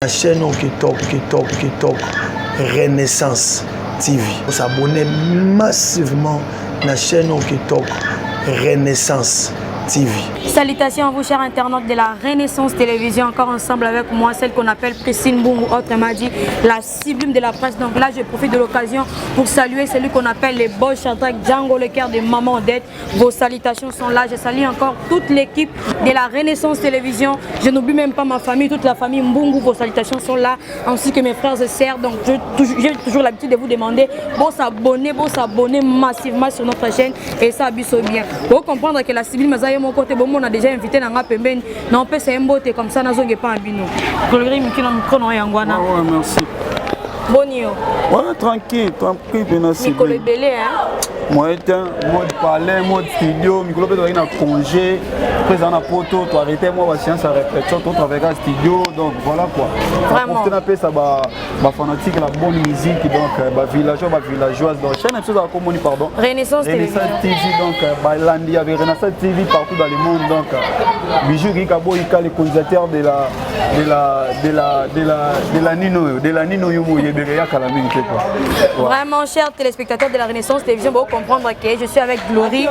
La chaîne Kitoko Renaissance TV. Vous s'abonnez massivement à la chaîne Kitoko Renaissance TV. Salutations à vous chers internautes de la Renaissance Télévision, encore ensemble avec moi, celle qu'on appelle Christine Boum, autrement dit la sublime de la presse. Donc là je profite de l'occasion pour saluer celui qu'on appelle les boys Chantrac, Django, le cœur de Maman Odette. Vos salutations sont là, je salue encore toute l'équipe de la Renaissance Télévision. Je n'oublie même pas ma famille, toute la famille Mbungu, vos salutations sont là, ainsi que mes frères et sœurs. Donc j'ai toujours l'habitude de vous demander, bon s'abonner massivement sur notre chaîne et ça abuse bien. Pour comprendre que la civile Mazaye mon côté, bon, on a déjà invité dans Pembeni, non peut c'est un beauté comme ça, n'a pas un bino. Merci. Bonio. Ouais, tranquille, merci. Nicolas Belé, hein? Moi, mode palais, mode studio, Nicolas Belé, il a congé, présent à Poto, tu arrêtais moi, la séance à répétition, tu travailles à studio, donc voilà quoi. Vraiment. On appelle ça, fanatique, la bonne musique, donc, villageoise, donc, chaîne épisode à Comoni, pardon. Renaissance TV, donc, il y avait Renaissance TV partout dans le monde, donc, Bijou Rikabo, il est le colonisateurs de la Nino Yumo. Vraiment, chers téléspectateurs de la Renaissance Télévision, vous comprendre que je suis avec Glory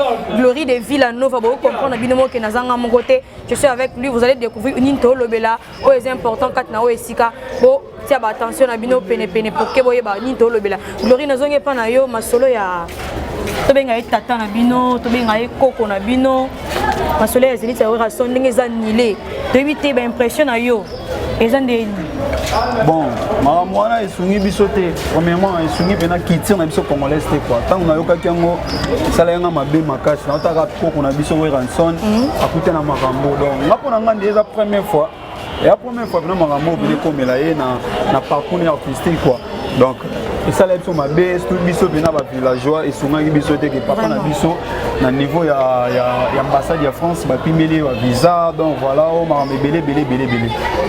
de Villanova. Vous comprendre que Nazanga mon côté, je suis avec lui. Vous allez découvrir une Into Lobela. C'est important quand na Esika. Bon, tiens attention à Bino pene pour que vous ayez une Into Lobela. Glory Nazanga pas na yo ma solo ya. Tobenga tata na bino, tobenga koko na bino. Ma solo ya zeli ça aura son ndenge nilé. De éviter ba impression na yo. Bon, Maramouana est soumis bisoté. Premièrement, il est soumis pendant quitter on a biso congolais quoi. Tant on a eu quelqu'un ça l'a ma bé ma cache. On a rapport qu'on a biso ranson à côté na Marambo. Donc là pour on a déjà première fois. Et la première fois vraiment Marambo venir comme là na parcours artistique quoi. Donc et ça là sur ma bé tout biso bena ba villageois et souvent bisoté que papa na biso na niveau ya ambassade de France ba pimeli wa visa donc voilà on m'a belé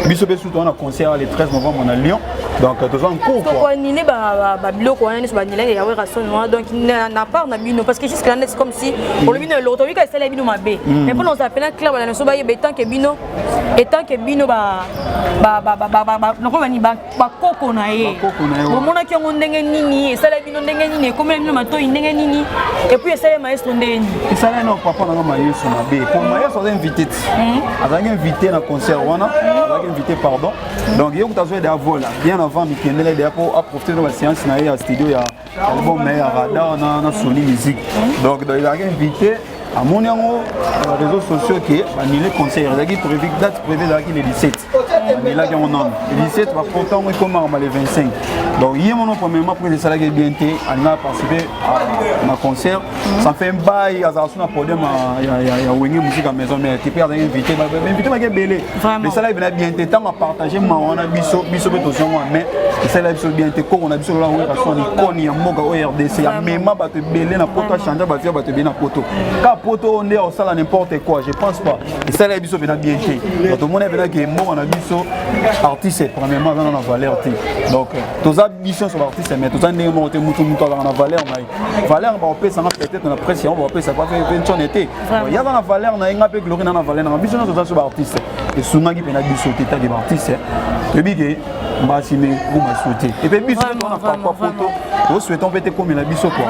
biso be surtout on a concert le 13 novembre à Lyon donc tous en cours quoi nilé ba biloko on est ba nilé ya rason donc na part na bino parce que jusqu'à là c'est comme si pour le bino l'autre oui que c'est la bino ma bé mais pour nous appeler clair ba so ba tant que bino ba donc on va ni ba koko na ye au mona ki on ndenge nini ça la bino ndenge nini comme bino mato ndenge nini et puis ça les maestro ndenge et ça là non papa na maestro na bé pour maestro invité avec invité na concert wana avec invité pardon donc il y a tout à vol bien avant Mikendele déjà pour profiter de la séance na ya studio ya album mais radar na Sony Music donc il a invité à mon les réseaux sociaux qui annulé concert il a dit date prévue le 17 il a dit on a le 17 va pourtant on commence le 25 donc hier mon premièrement pour les salariés bien été on a participé à ma concert ça fait un bail à ça sur podium ya Wenge musique à maison mais tu peux inviter m'a belé les salariés venaient bien été tant à partager ma on a biso beto mais les salariés sont bien été on a biso là on a son icône ya moga au RDC ya même ba te belé na poto changer ba faire ba te bien na poto poto on est au salon n'importe quoi je pense pas et ça les biso bien été tout le monde est bien que moi on a biso artiste premièrement dans la valeur donc tous ambitions sur l'artiste mais tous en est monté mutu dans la valeur valeur on va payer ça peut-être dans la presse on va payer ça pas faire une été il y a dans la valeur on a un peu gloire dans la valeur ambition sur l'artiste et souvent qui peut biso tête des artistes et bien que massime ou masouté et puis biso on a pas photo nous souhaitons peut-être comme la biso quoi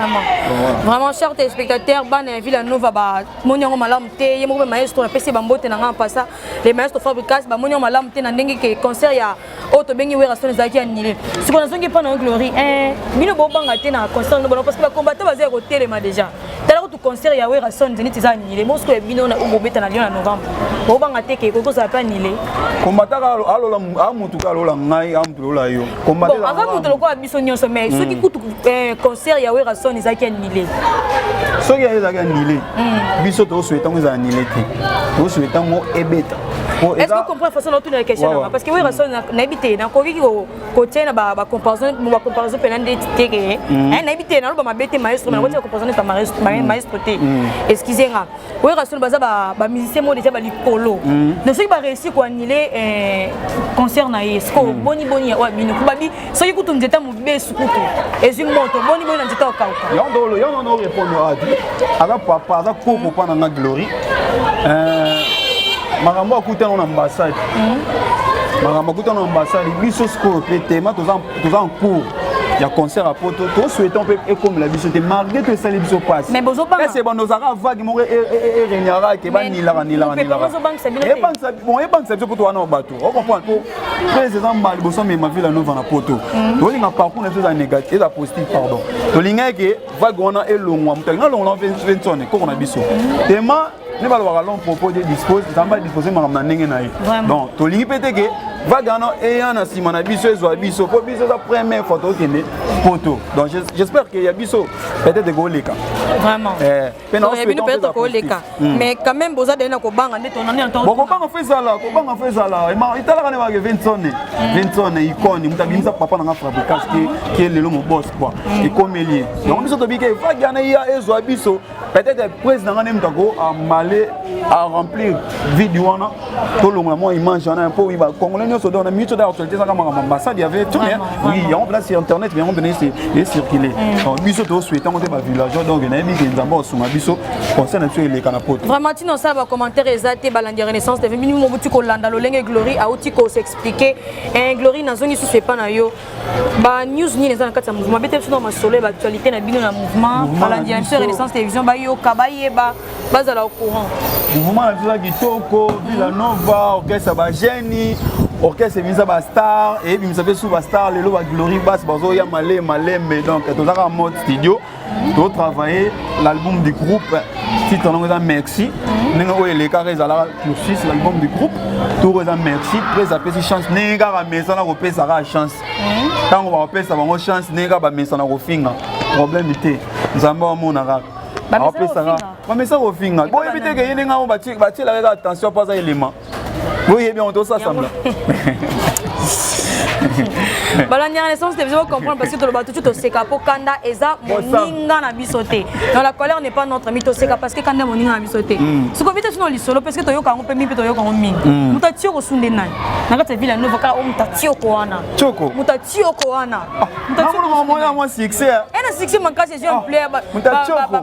vraiment chers téléspectateurs ban Villanova ba moniongo malamu te yemo maestro na pesi bambote na ngapa ça les maestros fabricas ba moniongo malamu te na ndenge ke concert ya auto bengi wera son zaki annulé ce qu'on a zongi pas na glory bino bo banga te na concert no parce que ba combattant basé à côté ma déjà tala ko concert ya wera son zenit za annulé mosco e bino na ubobeta na Lyon na novembre bo banga te ke ko ça pas annulé combattant alola amutu alola ngai amutu la yo combattant anga mutu ko abiso nyonso mais ceux qui kutu concert ya wera son zaki annulé ceux qui a annulé biso to souhaitons ils annulé to souhaitons mo ebeta est-ce que vous comprenez façon dont la question parce que oui raison n'habiter na ko côté na ba comparaison penande teke n'habiter na ba bete maestro na côté comparaison ta maestro te excusez-moi oui raison baza ba musicien mo déjà ba likolo de ceux qui ba réussir ko annuler concert na esco boni wa bino ko babi ceux qui kutu nzeta mo be sukutu ezum moto boni na nzeta okauka yo no répondre à ala papa za koko pa na glory makambo akuta na ambassade makuta na ambassade biso score pété ma tous en cours. Il y a concert à Poto, tous souhaitons et comme la biso te malgré que ça les biso passe. Mais bozo pas. C'est bon nos ara vague mo et renyara ke ba ni la. Et banque c'est pour toi na bateau. On comprend pour président mal boso mais ma ville à Nova na Poto. To linga parcours na chose négatif et positif pardon. To linga ke vague on a elongwa mutenga long 20 tonnes ko na biso. Tema ne va voir long propos de dispose, ça va disposer ma na ndenge na ye. Donc to lingi pété ke Vagano et un Simona Bisso et Bisso pour Bisso la première photo qui est photo. Donc j'espère qu'il y a Bisso peut-être des gros cas. Vraiment. Il y a peut-être des cas. Mais quand même vous avez un cobang en étant en temps. Bon comment fait ça là? Comment fait ça là? Il t'a la 20 tonnes. 20 tonnes icône, il m'a dit ça papa dans fabrication qui est le long boss quoi. Et comme lié. Donc Bisso to biké Vagano et un Bisso peut-être le président même tago a malé à remplir vidéo na tout le monde il mange un peu il va congolais so dans la minute d'actualité ça comme ambassade il y avait tout oui on place sur internet mais on donner c'est circuler donc biso to souhaitant monter ba village donc na mi nzamba suma biso concerne sur les canapotes vraiment tino ça va commentaire exacté balandi renaissance de minimum buti ko landa lolenge glory a uti ko s'expliquer un glory na zone sous pas na yo ba news ni les kati ya mouvement bete sur ma solo ba actualité na bino na mouvement balandi renaissance télévision ba yo kabaye ba bazala au courant mouvement la kitoko Villanova orchestre ba génie orchestre Misa ba star et puis Misa sous ba star le ba glory bass bazo ya malé mais donc tout ça en mode studio to travailler l'album du groupe titre on a merci ningo les carrés à la cursus l'album du groupe tout on a merci après ça petite chance ninga ba maison na repé ça a chance tant on va repé ça ba chance ninga ba maison na rofinga problème était nzamba mon arabe mais ça au final bon éviter que yéne ngao bati la attention pas à élément oui bien on doit ça semble balandi renaissance de vous comprendre parce que le bateau tout seka po kanda eza moninga na bisoté dans la colère n'est pas notre mytho seka parce que kanda moninga na bisoté ce que vite sinon lisolo parce que to yoka ngompe mimpe to yoka ngomini mutatio ko sunde nani nakata villa nova ka o mutatio ko wana choko mutatio ko wana mutatio ko wana moi succès et succès makasi je un player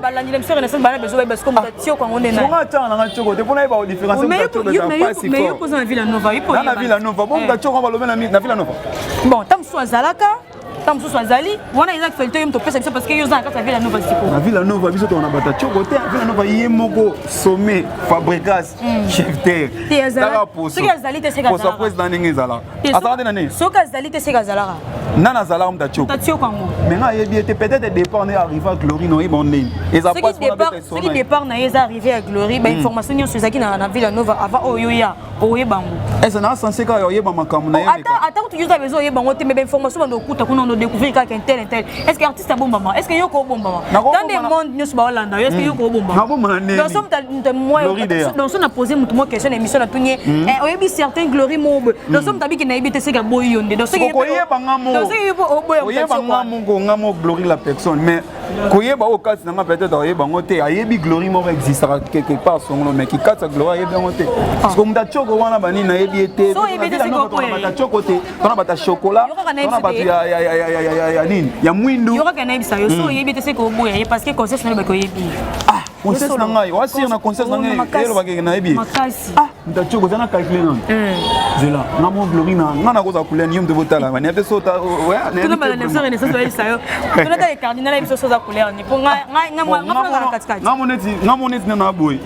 balandi renaissance bana besoin parce que mutatio ko ngone nani on attend na choko te pona ba différence mutatio de pas si mais yo posa na villa nova ipo na villa nova bon mutatio ko ba lobe na villa nova bon tamsu azalaka tamsu azali wana eza felto yem to pesa biso parce que yo za ka villa nova siko na villa nova biso to na bata chokote villa nova yemoko sommet fabricas chef terre tala poso soki azali te seka zala poso président ningi zala atande na ne soki azali te seka zala nana zala mta choko ta choko ngo mais nga yebi était peut-être départ na arriver à glory no ibon name et ça passe pour ce départ na yeza arrivé à glory ba information nyonso ezaki na villa nova avant oyoya oyebango est-ce na censé ka oyeba makambo na yeka attends tu yuza bezo oyebango te mais information ba dokuta kuna on découvrir ka tel est-ce que artiste a bomba est-ce que yoko bomba dans des mondes nyonso ba Hollanda est-ce que yoko bomba na bomba na dans somme ta moi dans son a posé mutu mo question émission na tunye oyebi certain glory mob dans somme tabi ki na yebite seka boyonde dans ce qui oyeba ngamo glory la personne mais koyeba o kasi na peut-être oyeba ngote ayebi glory mo existera quelque part son mais qui kata glory ayebi ngote parce que mta choko wana bani na yebi été so yebite seka ko bata chocoté tona bata chocolat tona bata ya nini ya mwindu yoka kana ibisa yo so yebite seka ko boya parce que concert na ba ko yebi concert na ngai wasi na concert na ngai elo bakeke na yebi mta choko zana calculer non zela ngamo glory na ngana ko za couleur ni mde botala mani ape sota ouais tuna bala nefso renaissance wa ibisa yo tuna ta cardinal ibisa so za couleur ni po ngamo neti na boy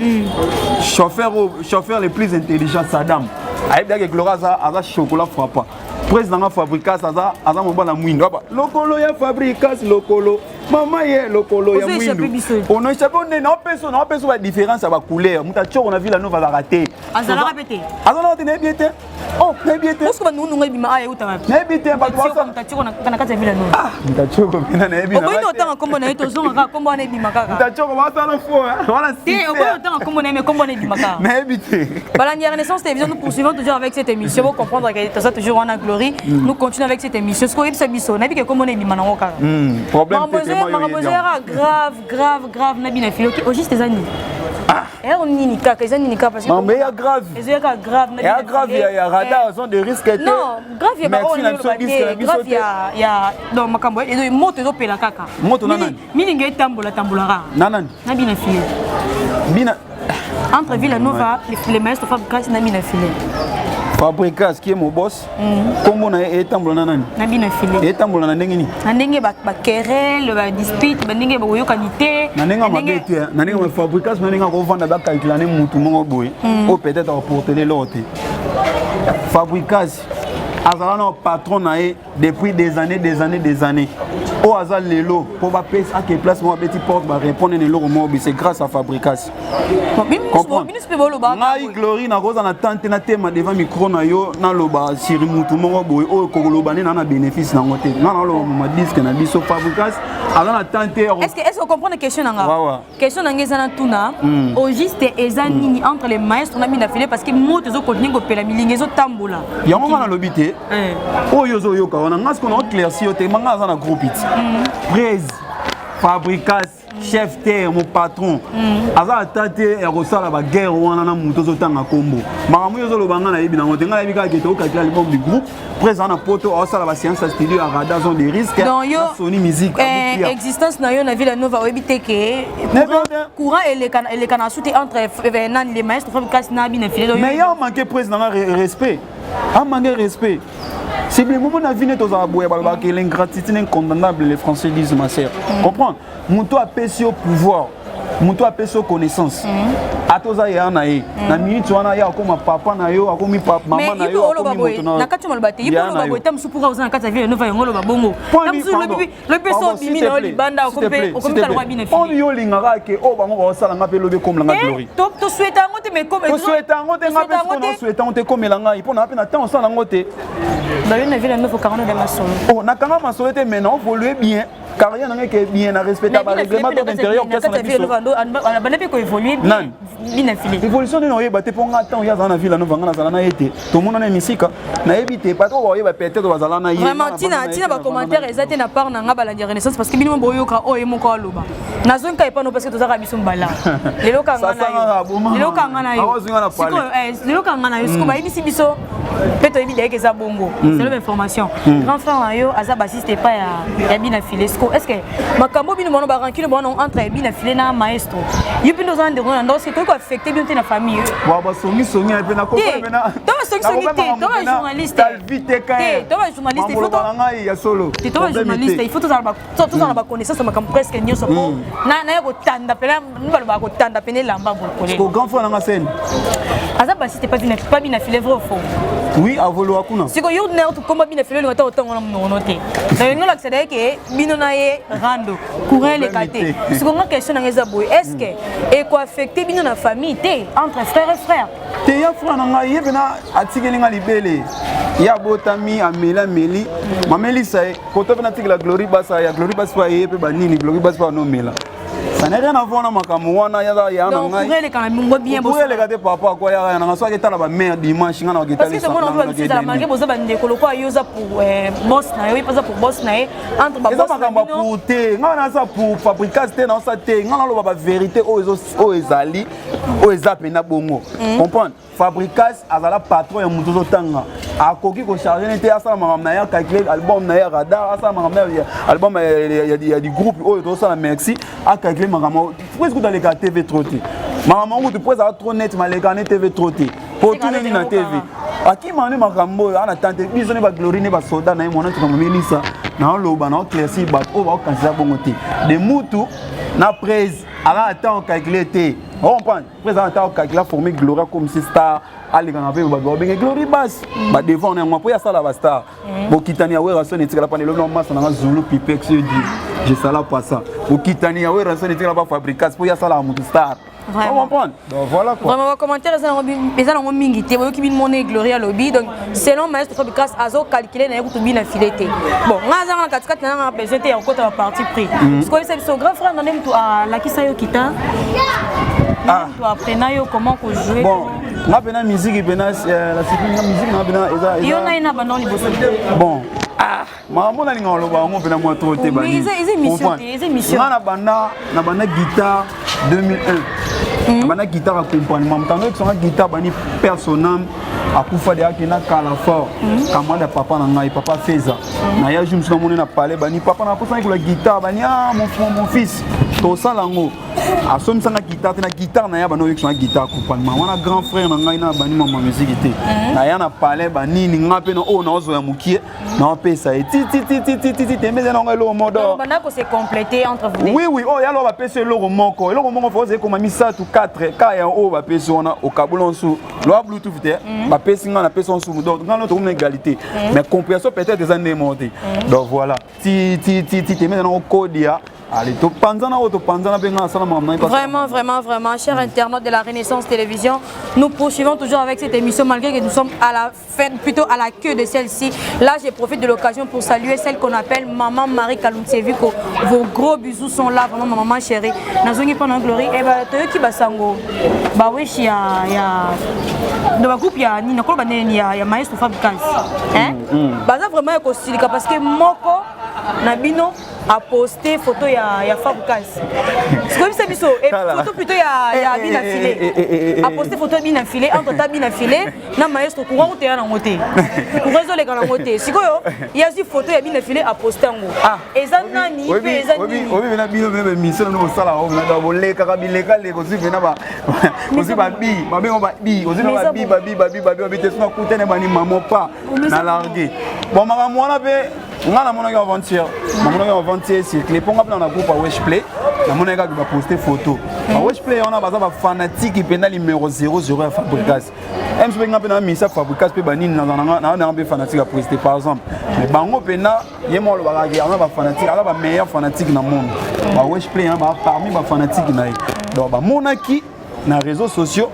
chauffeur le plus intelligent Saddam ayebi ke glory aza chocolat frappa président fabricas aza mobala mwindo aba lokolo ya fabricas lokolo mama ye lokolo ya mwindo on a échappé on est na peso ba différence ba couleur muta choko na villa nova la raté azala répéter azala te nebiete oh nebiete parce que nous ngai bima aya uta nebiete ba kwa muta choko na kati villa nova muta choko bina na ebina oboyi no tanga kombo na eto zonga ka kombo na ebima kaka muta choko ba sa no fo wala si oboyi no tanga kombo na me kombo na ebima kaka na ebite balandi renaissance télévision nous poursuivons toujours avec cette émission pour comprendre que ça toujours on a glory nous continuons avec cette émission ce qu'on est biso na bi ke kombo na ebima na kaka problème grave nabina filo ki juste des années on nini kaka les années parce que mais ya grave ya radar zone de risque non grave ya ba grave ya non makambo et moto zo pela kaka moto nani mini ngai tambola nani nabina filo bina entre Villanova les maîtres fabricants nabina filo Fabricas qui est mon boss. Comment on a été en nani? Nabina filé. Et en blanc nani? Nandenge ba querelle, ba dispute, bandenge ba yo qualité. Nanenga mabete, nanenga Fabricas, nanenga ko vendre ba calculer mutu mongo boy. Ou peut-être apporter les lots. Fabricas azala patron nae depuis des années. Au hasard les lots pour ba payer à quelle place moi petit porte va répondre les lots moi c'est grâce à Fabricas. Comprends? Ngai Glory na koza na tante na tema devant micro na yo na loba siri mutu mongo boy o kokoloba na bénéfice na ngote. Na lo ma disque na biso Fabricas ala na tante. Est-ce que comprendre question nanga? Question nanga ezana tuna au juste ezanini entre les maestros na mina filé parce que mo tezo continuer ko pela milinga ezo tambola. Yango na lobité. O yozo yoka wana ngas ko na éclairci te manga za na groupe it. Prez Fabricas chef terre mon patron aza tante ya kosala ba guerre wana na muto zotanga kombo makamu yozo lobanga na yebi na ngote ngala bika keto kakila le membre du groupe présent na poto osala ba séance à studio à radar zone des risques na Sony musique existence na yo na ville nova webite ke courant et les canaux soute entre nan les maestros Fabricas na bina filé mais ya manqué président respect a manqué respect. C'est le moment de vie que l'ingratitude incondamnable, les Français disent ma sœur. Comprends? Mon toi pèse au pouvoir, mon toi pèse aux connaissances. À tous les ans, na minute tu as ya comme papa na yo, comme papa maman na yo. Mais na kati malbate, il faut le tam supura aux ankata vie nova ngolo babongo. Tam su le peso bimi na libanda au comme talwa bine fi. On yo lingara ke o bango ba sala ngape lobe comme la Glory. To souhaita ngote mais comme to souhaita ngote ngape to souhaita ngote comme la ngai pour na pe na temps sala ngote. Bah une ville nova 40 de masolo. Oh na kanga masolo te maintenant évoluer bien. Carrière n'a que bien à respecter le règlement d'intérieur qui est l'évolution de nos bâtiments pour attendre ya dans la ville nous vangana zalana été tout le monde na misika na éviter pas trop voyer peut-être bazalana hier vraiment tina ba commentaire ezate na part na ngaba la renaissance parce que bino boyoka o emo ko loba nazo nka epano parce que tozaka biso mbala lelo kanga na yo lelo kanga na yo siko ba ibisi biso peto ibide ke za bongo c'est l'information grand frère na yo aza bassiste pas ya bina filesco est-ce que makambo bino mono ba rancune bono entre bina filé na maestro yipi nos ande rona ndo c'est quoi affecter bien na famille wa ba songi pe na ko na to songi te to journaliste vite quand to journaliste il faut to ya solo to journaliste il faut to ba connaissance makambo presque nyoso ko na ko tanda pela mbalo ba ko tanda pene lamba bokole ko grand frère na scène aza bassiste pas bina filé vrai ou faux oui a volo akuna siko yo na to komba bina filé ngata otango na mnono te na ngola accéder ke bino na rando courant les quartiers ce qu'on a question dans les aboués est-ce que et quoi affecter bien la famille té entre frères et frères té ya frère na ye bena atikeli nga libele ya botami amela meli mameli sai koto bena tikela Glory basa ya Glory basa ye pe banini Glory basa no mela ça n'a rien à voir avec Makamuana ya na ngai donc les quand même bien pour les gars papa quoi ya na so ke tala ba mère dimanche ngana ke tala parce que tout le monde doit dire malgré boza bande ko lokwa yoza pour boss na yo pas pour boss na entre ba boss na pour te ngana ça pour Fabricas te na ça te ngana lo ba vérité o ezali o ezape na bongo comprendre Fabricas azala patron ya mutu zotanga akoki ko charger nete asala makamna ya calculer album na ya radar asala makamna ya album ya di groupe o to sala merci a calculer makamna presque dans les TV troté makamna ou tu peux avoir trop net maleka na TV troté pour tout nini na TV aki mane makambo ana tante biso ne ba Glory ne ba soda na mona to kamelisa na loba na clairci ba o ba kanisa bongote de mutu na prise ala attend calculer te on comprend présent attend calculer former Glory comme si star ali kana pe ba benga Glory bass ba devant na moi pour ya sala ba star bokitani ya wera sone tikala panelo no masa na Zulu Pipex dit je sala pas ça bokitani ya wera sone tikala ba Fabricas pour ya sala mutu star. On comprend. Donc voilà quoi. Vraiment, commentaire, les gens ont mingi. Tu vois qui vient monnaie Glory à lobby. Donc, selon Maestro Fabricas, azo calculé na yako tubina fileté. Bon, ngaza na katikati na besoin te encore ta partie pris. Parce que c'est son grand frère dans tout à la Kisayo Kita. Ah. Tu apprends yo comment qu'on joue. Bon, na bena musique bena la sécurité musique na bena eza. Yo na ina bandon liboso. Bon. Ah, maman na linga loba ngo bena mo to te bani. Mais émission. Na banda guitare 2001. Bana guitare accompagnement mtando que guitare bani personnel akufa de akina kala fort kamanda papa na ngai papa Feza na ya jumsu na mona na parler bani papa na posa ko la guitare bani ah mon fils to salango asomi sanga guitare na ya bano yek na guitare accompagnement wana grand frère na ngai na bani mama musique te na ya na palais banini ngape no o na ozo ya mukie na pesa ti temeze na ngelo modo bana ko se compléter entre vous oui oh ya lo ba pesa lo moko faut ze ko mamisa tout 4 ka ya o ba pesa wana au kabulonsu lo bluetooth te ba pesa nga na pesa on sou donc ngalo to une égalité mais compréhension peut-être des années montées donc voilà ti temeze na code ya. Allez, vraiment, chers internautes de la Renaissance Télévision, nous poursuivons toujours avec cette émission malgré que nous sommes à la fin, plutôt à la queue de celle-ci. Là, je profite de l'occasion pour saluer celle qu'on appelle Maman Marie Kalumtseviko. Vos gros bisous sont là, vraiment, maman chérie. Nazongi pendant glory, et bah, qui va sango. Bah oui, il y a dans ma groupe, il y a Maestro Fabricans. Hein? Bah ça vraiment est possible parce que Moko Nabino a posté photo ya Fabricans. C'est comme ça biso et photo plutôt ya bien affilé. A posté photo bien affilé entre ta bien affilé na Maestro courant te na moté. Courant les gars na moté. Sikoyo, il y a aussi photo ya bien affilé a posté ngo. Eza nani pe eza nini. Obi na bino me mission no sala o na do le ka bileka le ko zive na ba. Ozi ba bi, ba be ba bi, ozi na ba bi te sona kutene bani mamo pa na larguer. Bon mama mwana be ngana mona ga aventure. Mona ga aventure circuler ponga na groupe Wesh Play. Na mona ga ba poster photo. Ba Wesh Play on a ba fanatique pena numéro 00 à Fabricas. Même si on a mis ça Fabricas pe bani na be fanatique à poster par exemple. Mais bango pena yemo lo ba ga on a ba fanatique, ala ba meilleur fanatique na monde. Ba Wesh Play ba parmi ba fanatique na. Donc ba mona ki na réseaux sociaux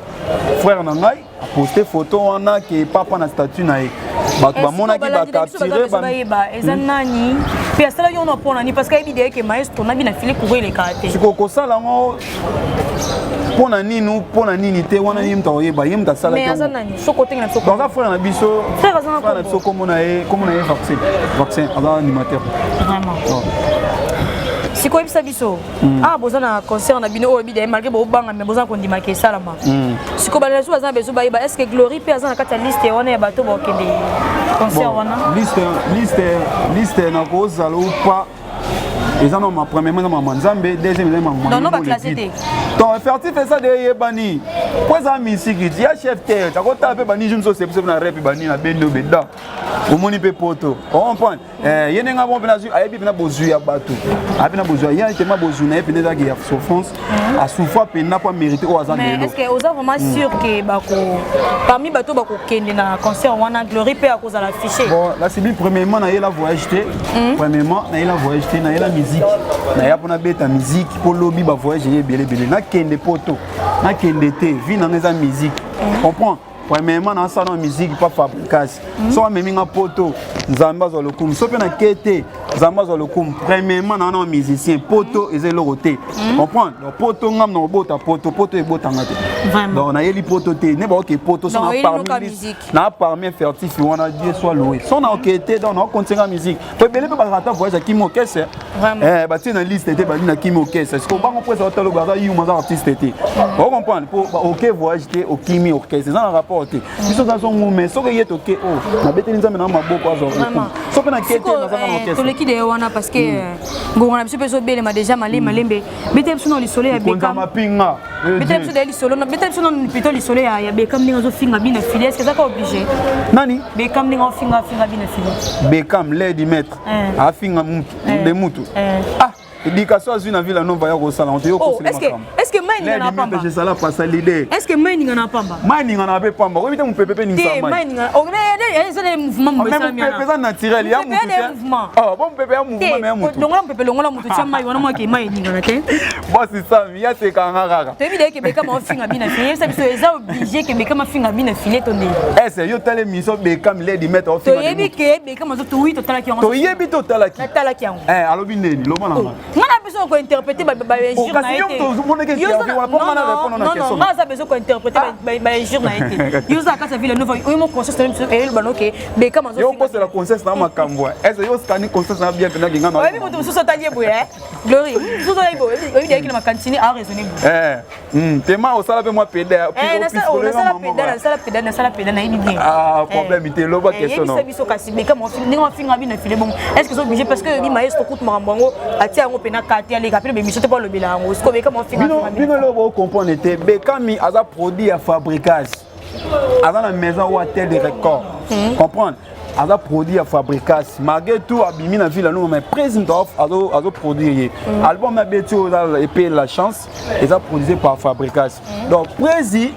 frère na ngai a posté photo wana ke papa na statut na ye. Ba mona ki ba capturer ba ezanani pe asala yo na pona ni parce que ibide ke maestro na bina file courir les karaté siko sala ngo pona nini te wana yim ta oyeba yim ta sala mais azanani soko tenga soko donc frère na biso frère azana na soko mona ye vaccin azana animateur vraiment siko ebisa biso bozana concert na bino obide malgré bo banga mais bozana ko ndima ke salama siko bala so bazana bezo ba est-ce que glory pe azana kata liste wana ya bato ba kende concert wana liste na ko zalo pa ils en ont ma première main ma nzambe deuxième main ma non pas classé donc fertif fait ça de yebani pour ça musique il y a chef terre ta ko taper bani jumso c'est pour na rap bani na bendo beda au moni pe poto on comprend yene nga bon bena zu ayebi bena bozu ya bato abena bozu ya tellement bozu na bena da ya souffrance a souffrir pe na pas mériter au hasard mais est-ce que vous êtes vraiment sûr que bako parmi bato bako kende na concert wana glory pe à cause de l'affiché bon là c'est bien premièrement na yela voyage té premièrement na yela voyage té na yela musique na ya pona beta musique pour lobby ba voyage belé na kende poto na kende té vie na eza musique comprends premièrement na ça na musique pas Fabricas so même nga poto nzamba zo lokum so pe na kete nzamba zo lokum premièrement na musicien poto eze loroté comprends donc poto ngam na bota poto e bota ngate donc na yeli poto té ne ba ok poto so na parmi fertif wana Dieu soit loué so na kete donc na continuer musique to belé pe ba rata voyage ki mo kesse ba ti na liste té ba na ki mo kesse est-ce que ba on peut ça tolo ba yu ma artiste té on comprend pour ok voyage té au kimi orchestre ça rapport té biso dans son moment so que yé to ke na beteli nzambe na maboko azo so pe na kete na za na orchestre to leki de wana parce que ngona biso pe so bele ma déjà malembe beteli biso no li soleil ya Bekam mapinga beteli biso de li solo na beteli biso no plutôt li soleil ya Bekam ninga zo finga bina filer est-ce que ça ka obligé nani Bekam ninga finga bina filer Bekam l'aide maître a finga de mutu éducation à une ville non va y ça on te yo est-ce que mining na pamba je sala passer l'idée est-ce que mining na pamba mining na be pamba oui mu pepe ni ça mining on est mouvement pepe naturel ya mouvement bon pepe ya mouvement mais mutu longola mutu tia mai wana mo ke mining na te bon c'est ça ya c'est quand rara te bi de ke Bekam o finga bina filer ça biso eza obligé ke Bekam finga bina filer tonde est-ce yo tele mission Bekam les di mettre au finga to yebi ke Bekam zo to wi to talaki to yebi to talaki yango alobi neni lo mona ngana biso ko interpréter ba injure na été yo non, moi ça besoin d'interpréter les journalistes. Yo ça quand ça vient le nouveau, oui mon conseil c'est le bon OK, mais comment ça? Yo pose la conseil na makambo. Est-ce yo scanner conseil na bien pena kinga na. Oui, mais tout ça talier boy hein. Glory, tout ça est beau. Oui, il y a ma cantine à raisonner. Tema au sala pe moi pédé. Na sala pédé na il bien. Ah, problème il loba question non. Et biso kasi mais comment on finga bien filer bon. Est-ce que c'est obligé parce que bi maestro coûte marambango atia ngo pena kati ali kapile mais biso te pas le bilango. Est-ce que comment finga bien. Bino lobo comprendre était Bekami aza produit à fabrication. Avant la maison ou à tel de record. Comprendre? Aza produit à fabrication. Malgré tout abimi na ville nous mais président azo produire. Album na betio et payer la chance et ça produit par fabrication. Donc président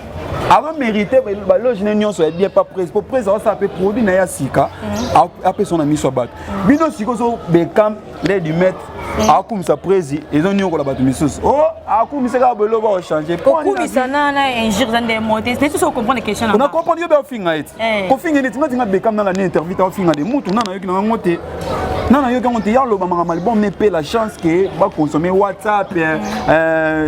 avant mérité ba loge n'union soit bien pas presse pour président ça peut produire na ya sika après son ami soit battu. Bino sikozo Bekam les du maître akum sa président ils ont nion ko la battu misus. Oh akum se ka belo ba changer. Akum sana na injure dans des mots. C'est tout ça comprendre les questions là. On a compris bien finga it. Ko finga ni tinga Bekam na la interview ta finga de mutu na yoki na ngote. Na yoki ngote ya lo ba mal bon me paie la chance que ba consommer WhatsApp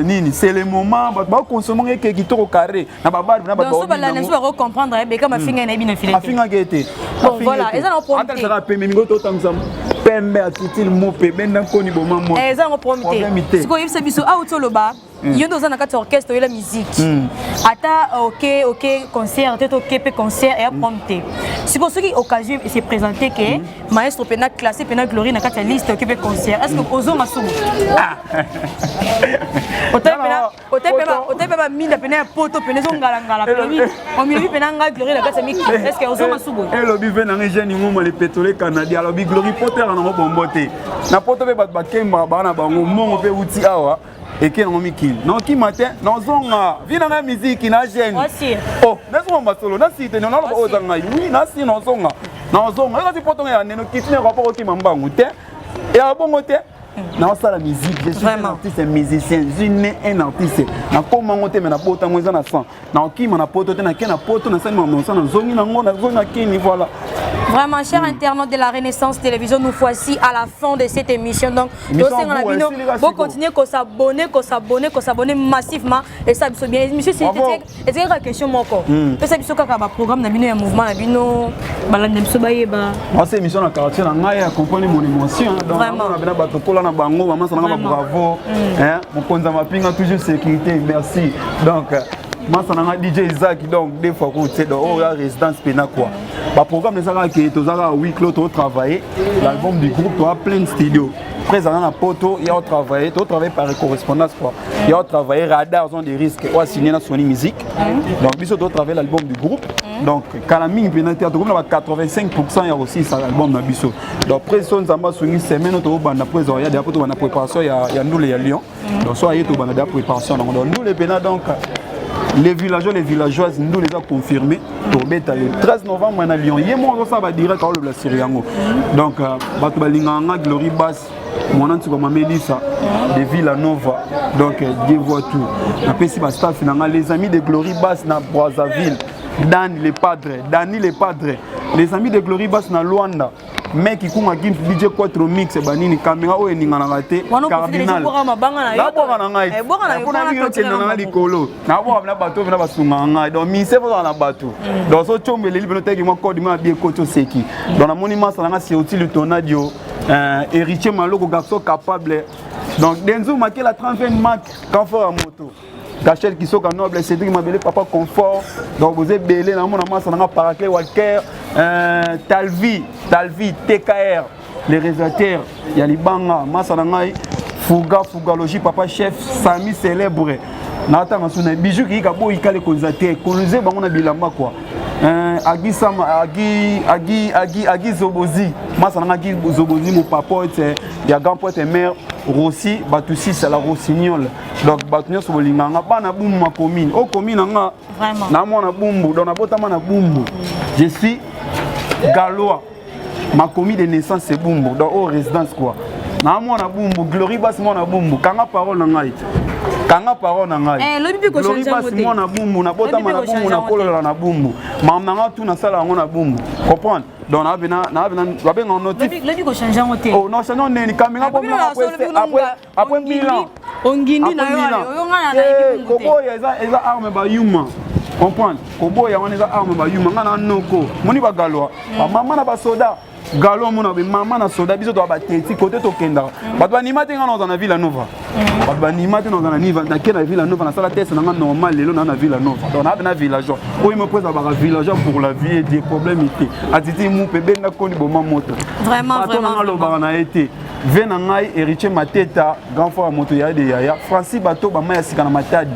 nini c'est le moment ba consommer que qui to carré na ba na ba. Donc ça la nation va comprendre Bekam finga na bien filer. Finga gete. Bon voilà, et ça on prend. Attends ça va payer mingo to tamsam. Pembe atitil mo pe benda koni bo mamo. Et ça on prend. Ce qu'on y a biso a utoloba. Yo dans un orchestre et la musique. Ata OK concert, peut-être OK concert et prompté. C'est pour ce qui occasion s'est présenté que maestro pena classé pena glory na kata liste OK concert. Est-ce que ozo masumu? Ote pena minda pena poto pena zo ngala pena. On mi pena nga glory na kata miki. Est-ce que ozo masumu? Et lobby vena ngeni ngoma le pétrole canadien lobby glory poter na ngo bombote. Na poto be bat bakemba bana bango mongo pe uti awa. Et qui ont mis kill. Non, qui matin, non, on vient dans la musique, il a gêné. Oh, n'est-ce pas, solo, n'a si, non, non, oui, n'a si, non, on a dit, pourtant, il y a un qui rapport au qui m'a bangoté. Et à bon côté, non, ça la musique, je suis un artiste, un musicien, je suis un artiste. Na comment on te met na poto, moi, j'en ai 100. Na qui m'a poto, na qui na poto, na ça, na zone, na zone, qui voilà. Vraiment, chers internautes de la Renaissance Télévision, nous voici à la fin de cette émission. Donc, nous allons continuer à s'abonner massivement. Et ça, c'est bien. Monsieur, c'est une question. C'est ça, c'est un programme, un mouvement, c'est une émission de quartier, on accompagne mon émotion. Vraiment. Bravo. Mon compte toujours sécurité. Merci. Donc, moi, c'est DJ Isaac, donc des fois, c'est la résidence pénale. Le programme de Zara qui est au week clos, tu as travaillé. L'album du groupe, tu as plein de studios. Présent dans la poto, il y a travaillé. Tu as travaillé par correspondance. Il y a travaillé radar, zone des risques. Tu as signé dans Sony Music. Donc, tu as travaillé l'album du groupe. Donc, quand la mine pénale, tu as 85%, il y a aussi l'album de Bisso. Donc, après, on a une semaine, il y a des préparations, il y a nous les Lyon. Donc, soit il y a des préparations. Donc, nous les pénales, donc. Les villageois, les villageoises, nous les avons confirmés. Le 13 novembre, on a Lyon. Il y a un direct à la Syriango. Donc, Batbalinganga, Glory Bass, mon nom c'est Mélissa, de Villanova. Donc, Dieu voit tout. Après, si les amis de Glory Bass dans Brazzaville, Dani les padres, les amis de Glory Bass dans Luanda. Mec qui a dit DJ 4 mix et banini caméra ou ni ngana raté cardinal la boka na ngai na yo tena na likolo na boka na bato na basunga ngai donc mi se voza na bato donc so chombele libeno teki mo code ma bien koto seki donc na monument ça na c'est utile tonadio héritier maloko garçon capable donc denzo marqué la 30 marque confort à moto Gachel qui sont noble, Cédric Mabélé, Papa Confort, donc vous êtes belé, dans mon amas, on a Paraclet, Walker, Talvi, TKR, les réalisateurs, Yalibanga, Massanangai, Fugalogie, Papa Chef, Sami Célèbre, Nathan, on a bijou qui a beau, il a les causatés, Colosé, on a bilamba quoi. Agi Sama, Agi Zobozi, Massanangai Zobozi, mon papa, il y a grand poète et mère. Rossi, Batoussi, c'est la Rossignol. Donc, Batounia, c'est le Linganga. Pas boum ma commune. Au commune, vraiment. Na boumbu. Dans la botama na boumbu. Je suis Galois. Ma commune de naissance, c'est boumbu. Dans la résidence, quoi. Na boumbu. Glory Bass, na boumbu. Kanga parole na ngai. Kanga parole na ngai. Glory Bass, na boumbu. Na botama na boumbu. Na kolola na boumbu. Ma nanga tout na sala na boumbu. Comprendre? Donc, on a notif. Le but qu'on change en hôtel. Oh, non, c'est non, après Milan. ongindi na yo ngana na eh koboya eza arme ba yuma comprendre koboya wana eza arme ba yuma ngana noko moni ba galwa ba mama na ba soda galo mona be mama na soda biso to ba teti côté to kenda ba ba nimate ngana dans la Villa Nova ba ba nimate dans la niva na kena Villa Nova na sala test na normal lelo na Villa Nova donc na villageois o il me pose ba villageois pour la vie et des problèmes été atiti mu pe benga koni boma moto vraiment vraiment lo ba na été vena ngai héritier mateta grand frère moto ya de yaya Francis bato ba maya sikana matadi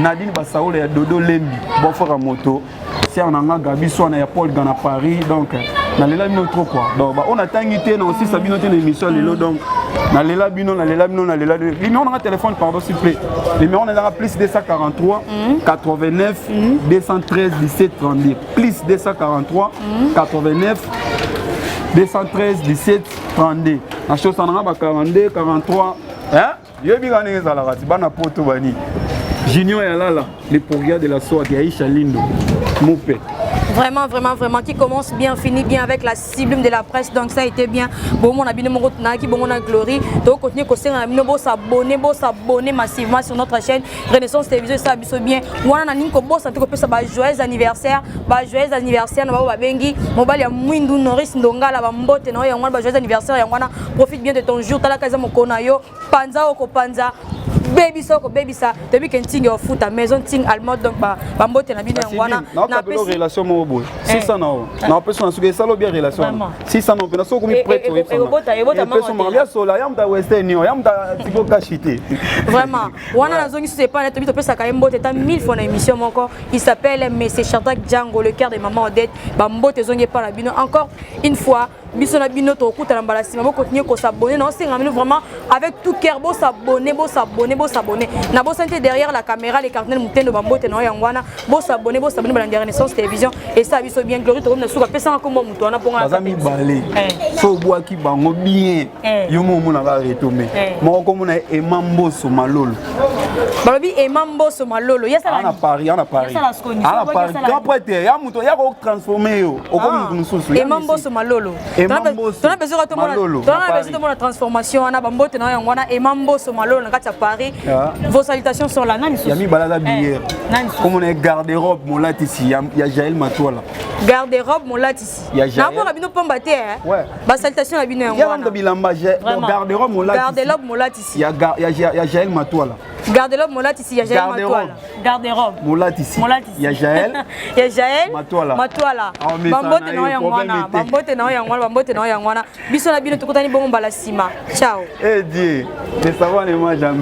Nadine basaola ya dodo lembi bon frère moto si on a gabi so na ya Paul dans Paris donc na lela bino trop quoi donc on attend ngité na aussi sabino te émission lelo donc na lela bino numéro on a téléphone pardon s'il vous plaît numéro on a plus 243 89 213 17 32 plus 243 89 213 17 32 na chose on a 42 43 hein yebi gane ezala kati bana poto bani Junior Yalala le progrès de la soie de Aïcha Lindo Moupé. Vraiment, qui commence bien, finit bien avec la cible de la presse, donc ça a été bien. Bon, on a bien mon qui bon on a glory. Donc continuer qu'on s'abonner massivement sur notre chaîne Renaissance Télévision, ça a bien. Moi on a ninko boss en tout cas ça va joyeux anniversaire, na ba bengi, mobile ya mwindu Norris Ndongala ba mbote na yo joyeux anniversaire ya ngwana. Profite bien de ton jour, tala kaza mokona yo, panza oko panza. Baby soko baby ça depuis qu'un ting au foot à maison ting allemande donc ba mbote na bino ngwana na pe relation mo boy 600 na personne suke salo bien relation 600 na pe soko mi prête et bota mama ya sola ya mta western yo ya mta tiko kashité vraiment wana nazongi c'est pas net to pesa ka mbote ta 1000 fois na émission moko il s'appelle Monsieur Chantak Django le cœur de maman Odette ba mbote zongi pas la bino encore une fois biso na bino to kuta na balasima bo continuer ko s'abonner non c'est vraiment avec tout cœur bo s'abonner na bo santé derrière la caméra les cartels mutendo bambote na yangwana bo s'abonner ba Renaissance Télévision et ça biso bien glory to na suka pesa ko mo muto na ponga bazami balé so boa ki bango bien yo mo mona ba retomber mo ko mona emamboso malolo balobi emamboso malolo yesa ana Paris ana Paris quand prêtre ya muto ya ko transformer yo o ko muto mususu emamboso malolo tona besoin de la transformation ana bambote na yangwana emamboso malolo na kati Paris. Vos salutations sont là. Yami balada bière. Comme on est garde-robe mon lat ici, il y a Jaël Matoila. Garde-robe mon lat ici. Na bo rabino pombaté hein. Ouais. Ba salutations rabino ngwana. Ya ndo bilamba garde-robe mon lat. Garde-robe mon lat ici. Il y a Jaël Matoila. Garde-robe mon lat ici, il y a Jaël Matoila. Garde-robe mon lat ici. Il y a Jaël. Il y a Jaël Matoila. Bambote na yangwana, bambote na yangwana. Biso na bino tukutani bongo balasima. Ciao. Eh Dieu, ne savons jamais.